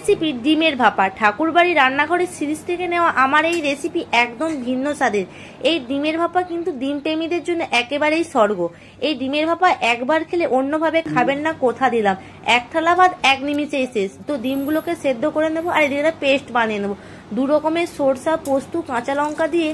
Recipe ডিমের ভাপা। ঠাকুরবাড়ি রান্নাঘরের সিরিজ থেকে নেওয়া আমার এই রেসিপি একদম ভিন্ন স্বাদের। এই ডিমের ভাপা কিন্তু ডিম প্রেমীদের জন্য একেবারেই স্বর্গ। এই ডিমের ভাপা একবার খেলে অন্যভাবে খাবেন না, কথা দিলাম। এক থালা ভাত এক নিমিষেই শেষ। তো ডিমগুলোকে সেদ্ধ করে নেবো আর এদিকে পেস্ট বানিয়ে নেবো। দু রকমের সরষা, পোস্ত, কাঁচা লঙ্কা দিয়ে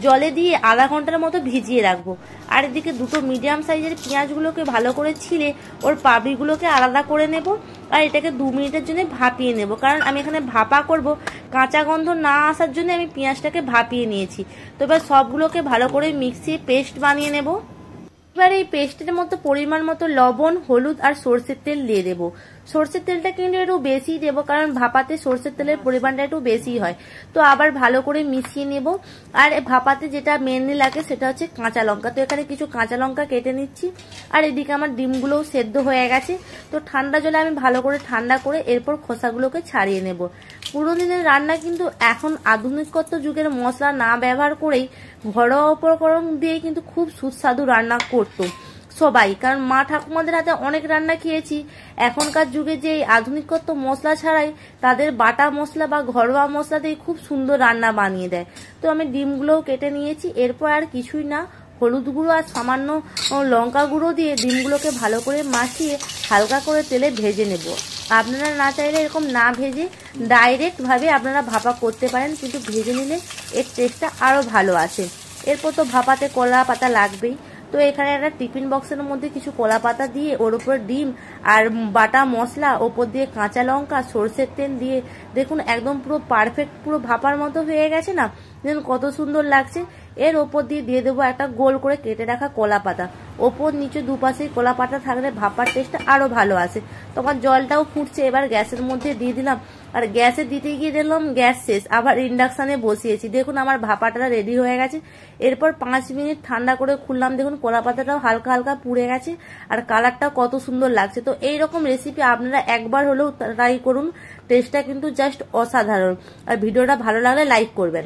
জলে দিয়ে আধা ঘন্টার মতো ভিজিয়ে রাখবো। আর এদিকে দুটো মিডিয়াম সাইজের পেঁয়াজগুলোকে ভালো করে ছিলে ওর পাপড়িগুলোকে আলাদা করে নেব। আর এটাকে 2 মিনিটের জন্য ভাপিয়ে নেব, কারণ আমি এখানে ভাপা করব, কাঁচা গন্ধ না আসার জন্য আমি পেঁয়াজটাকে ভাপিয়ে নিয়েছি। তো এবার সবগুলোকে ভালো করে মিক্সিয়ে পেস্ট বানিয়ে নেব। এবার এই পেস্টের মতো পরিমাণ মতো লবণ, হলুদ আর সর্ষের তেল দিয়ে দেবো। সর্ষের তেলটা কিন্তু একটু বেশি দেবো, কারণ ভাপাতে সর্ষের তেলের পরিমাণটা একটু বেশি হয়। তো আবার ভালো করে মিশিয়ে নেব। আর ভাপাতে যেটা মেনলি লাগে সেটা হচ্ছে কাঁচা লঙ্কা। তো এখানে কিছু কাঁচা লঙ্কা কেটে নিচ্ছি। আর এদিকে আমার ডিমগুলোও সেদ্ধ হয়ে গেছে। তো ঠান্ডা জলে আমি ভালো করে ঠান্ডা করে এরপর খোসাগুলোকে ছাড়িয়ে নেব। পুরো দিনের রান্না কিন্তু এখন আধুনিকত্ব যুগের মশলা না ব্যবহার করেই ঘরোয়া উপকরণ দিয়ে কিন্তু খুব সুস্বাদু রান্না করতো সবাই, কারণ মা ঠাকুমাদের হাতে অনেক রান্না খেয়েছি। এখনকার যুগে যে আধুনিকত্ব মশলা ছাড়াই তাদের বাটা মশলা বা ঘরোয়া মশলা দিয়ে খুব সুন্দর রান্না বানিয়ে দেয়। তো আমি ডিমগুলোও কেটে নিয়েছি। এরপর আর কিছুই না, হলুদ গুঁড়ো আর সামান্য লঙ্কা গুঁড়ো দিয়ে ডিমগুলোকে ভালো করে মাখিয়ে হালকা করে তেলে ভেজে নেব। আপনারা না চাইলে এরকম না ভেজে ডাইরেক্ট ভাবে আপনারা ভাপা করতে পারেন, কিন্তু ভেজে নিলে এর টেস্টটা আরো ভালো আসে। এরপর তো ভাপাতে কলা পাতা লাগবেই। তো এখানে একটা টিফিন বক্সের মধ্যে কিছু কলা পাতা দিয়ে ওর উপর ডিম আর বাটা মশলা, ওপর দিয়ে কাঁচা লঙ্কা, সর্ষের তেল দিয়ে দেখুন একদম পুরো পারফেক্ট পুরো ভাপার মতো হয়ে গেছে না, দেখুন কত সুন্দর লাগছে। এর ওপর দিয়ে দেবো একটা গোল করে কেটে রাখা কলা পাতা। ওপর নিচে দুপাশেই কলা পাতা থাকলে ভাপার টেস্টটা আরো ভালো আসে। তোমার জলটাও ফুটছে, এবার গ্যাসের মধ্যে দিয়ে দিলাম। আর গ্যাসে দিতে গিয়ে দেখলাম গ্যাস শেষ, আবার ইন্ডাকশনে বসিয়েছি। দেখুন আমার ভাপাটা রেডি হয়ে গেছে। এরপর 5 মিনিট ঠান্ডা করে খুললাম, দেখুন কলা পাতাটাও হালকা হালকা পুড়ে গেছে আর কালারটাও কত সুন্দর লাগছে। তো এইরকম রেসিপি আপনারা একবার হলেও ট্রাই করুন, টেস্টটা কিন্তু জাস্ট অসাধারণ। আর ভিডিওটা ভালো লাগলে লাইক করবেন।